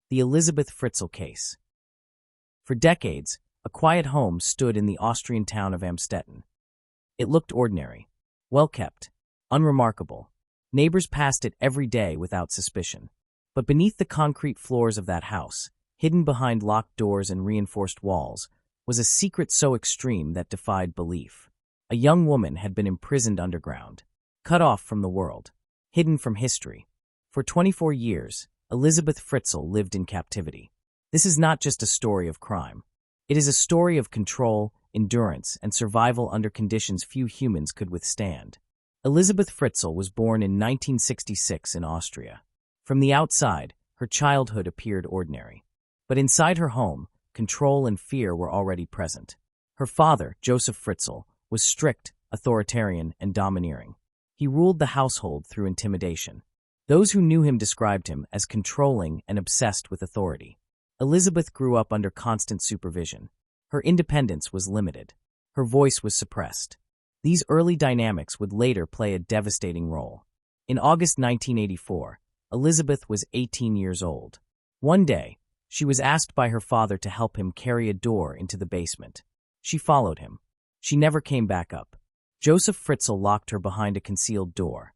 The Elisabeth Fritzl case. For decades, a quiet home stood in the Austrian town of Amstetten. It looked ordinary, well-kept, unremarkable. Neighbors passed it every day without suspicion. But beneath the concrete floors of that house, hidden behind locked doors and reinforced walls, was a secret so extreme that defied belief. A young woman had been imprisoned underground, cut off from the world, hidden from history. For 24 years, Elisabeth Fritzl lived in captivity. This is not just a story of crime. It is a story of control, endurance, and survival under conditions few humans could withstand. Elisabeth Fritzl was born in 1966 in Austria. From the outside, her childhood appeared ordinary. But inside her home, control and fear were already present. Her father, Josef Fritzl, was strict, authoritarian, and domineering. He ruled the household through intimidation. Those who knew him described him as controlling and obsessed with authority. Elisabeth grew up under constant supervision. Her independence was limited. Her voice was suppressed. These early dynamics would later play a devastating role. In August 1984, Elisabeth was 18 years old. One day, she was asked by her father to help him carry a door into the basement. She followed him. She never came back up. Josef Fritzl locked her behind a concealed door,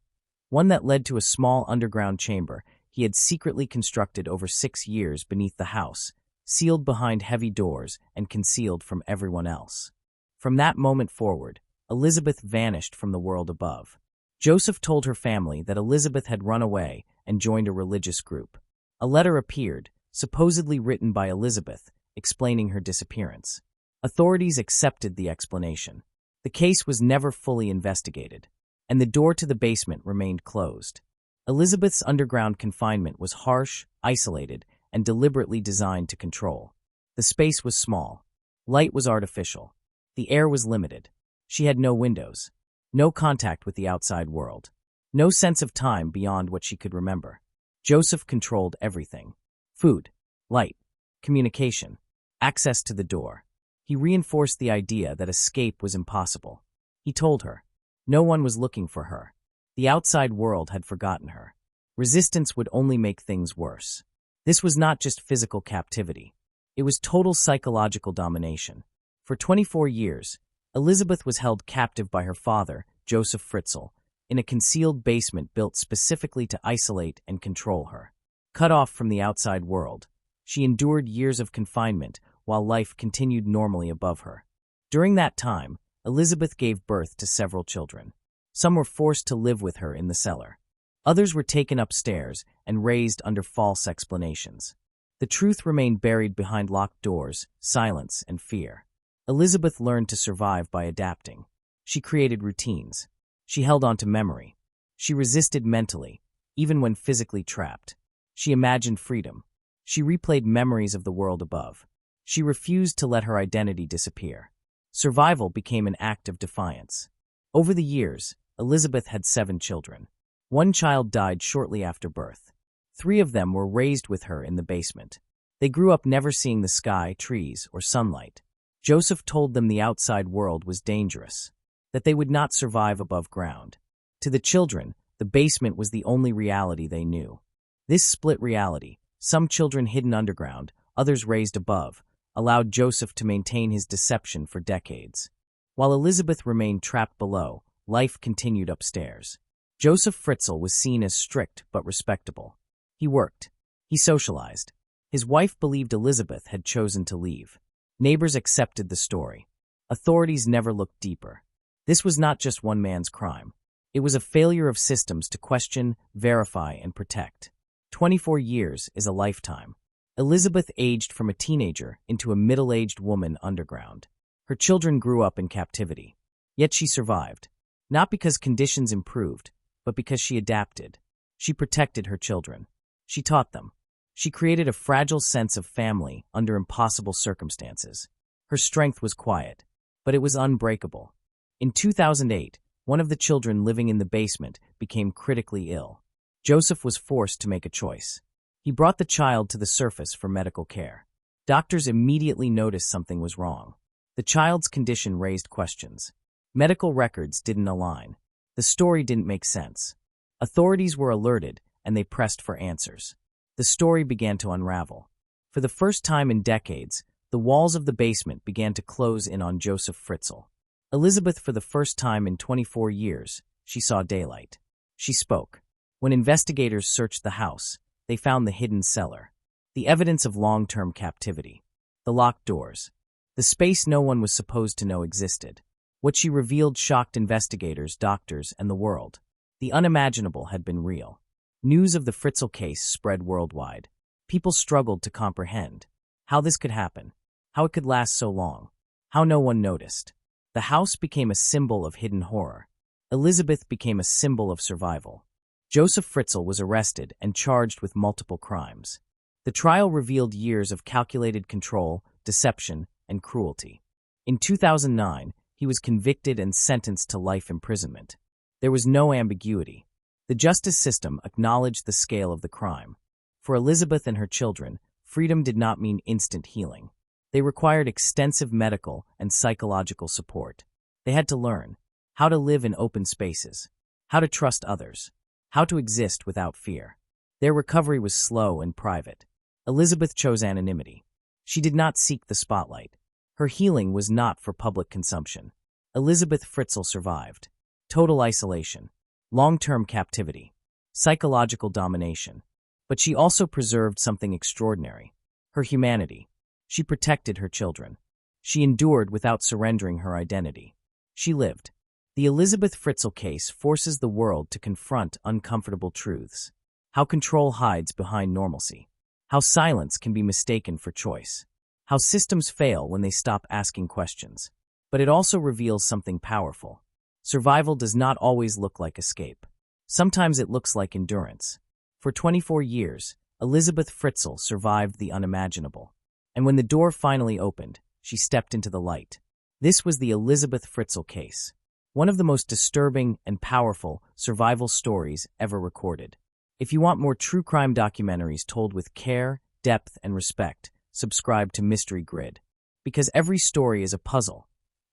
one that led to a small underground chamber he had secretly constructed over 6 years beneath the house, sealed behind heavy doors and concealed from everyone else. From that moment forward, Elisabeth vanished from the world above. Josef told her family that Elisabeth had run away and joined a religious group. A letter appeared, supposedly written by Elisabeth, explaining her disappearance. Authorities accepted the explanation. The case was never fully investigated, and the door to the basement remained closed. Elisabeth's underground confinement was harsh, isolated, and deliberately designed to control. The space was small. Light was artificial. The air was limited. She had no windows, no contact with the outside world, no sense of time beyond what she could remember. Josef controlled everything: food, light, communication, access to the door. He reinforced the idea that escape was impossible. He told her no one was looking for her. The outside world had forgotten her. Resistance would only make things worse. This was not just physical captivity. It was total psychological domination. For 24 years, Elisabeth was held captive by her father, Josef Fritzl, in a concealed basement built specifically to isolate and control her. Cut off from the outside world, she endured years of confinement while life continued normally above her. During that time, Elisabeth gave birth to several children. Some were forced to live with her in the cellar. Others were taken upstairs and raised under false explanations. The truth remained buried behind locked doors, silence, and fear. Elisabeth learned to survive by adapting. She created routines. She held on to memory. She resisted mentally, even when physically trapped. She imagined freedom. She replayed memories of the world above. She refused to let her identity disappear. Survival became an act of defiance. Over the years, Elisabeth had 7 children. 1 child died shortly after birth. 3 of them were raised with her in the basement. They grew up never seeing the sky, trees, or sunlight. Josef told them the outside world was dangerous, that they would not survive above ground. To the children, the basement was the only reality they knew. This split reality, some children hidden underground, others raised above, allowed Josef to maintain his deception for decades. While Elisabeth remained trapped below, life continued upstairs. Josef Fritzl was seen as strict but respectable. He worked. He socialized. His wife believed Elisabeth had chosen to leave. Neighbors accepted the story. Authorities never looked deeper. This was not just one man's crime. It was a failure of systems to question, verify, and protect. 24 years is a lifetime. Elisabeth aged from a teenager into a middle-aged woman underground. Her children grew up in captivity. Yet she survived. Not because conditions improved, but because she adapted. She protected her children. She taught them. She created a fragile sense of family under impossible circumstances. Her strength was quiet, but it was unbreakable. In 2008, one of the children living in the basement became critically ill. Josef was forced to make a choice. He brought the child to the surface for medical care. Doctors immediately noticed something was wrong. The child's condition raised questions. Medical records didn't align. The story didn't make sense. Authorities were alerted, and they pressed for answers. The story began to unravel. For the first time in decades, the walls of the basement began to close in on Josef Fritzl. Elisabeth, for the first time in 24 years, she saw daylight. She spoke. When investigators searched the house, they found the hidden cellar, the evidence of long-term captivity, the locked doors, the space no one was supposed to know existed. What she revealed shocked investigators, doctors, and the world. The unimaginable had been real. News of the Fritzl case spread worldwide. People struggled to comprehend how this could happen, how it could last so long, how no one noticed. The house became a symbol of hidden horror. Elisabeth became a symbol of survival. Josef Fritzl was arrested and charged with multiple crimes. The trial revealed years of calculated control, deception, and cruelty. In 2009, he was convicted and sentenced to life imprisonment. There was no ambiguity. The justice system acknowledged the scale of the crime. For Elisabeth and her children, freedom did not mean instant healing. They required extensive medical and psychological support. They had to learn how to live in open spaces, how to trust others, how to exist without fear. Their recovery was slow and private. Elisabeth chose anonymity. She did not seek the spotlight. Her healing was not for public consumption. Elisabeth Fritzl survived. Total isolation, long-term captivity, psychological domination. But she also preserved something extraordinary: her humanity. She protected her children. She endured without surrendering her identity. She lived. The Elisabeth Fritzl case forces the world to confront uncomfortable truths. How control hides behind normalcy. How silence can be mistaken for choice. How systems fail when they stop asking questions. But it also reveals something powerful. Survival does not always look like escape. Sometimes it looks like endurance. For 24 years, Elisabeth Fritzl survived the unimaginable. And when the door finally opened, she stepped into the light. This was the Elisabeth Fritzl case, one of the most disturbing and powerful survival stories ever recorded. If you want more true crime documentaries told with care, depth, and respect, subscribe to Mystery Grid. Because every story is a puzzle,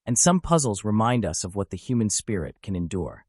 and some puzzles remind us of what the human spirit can endure.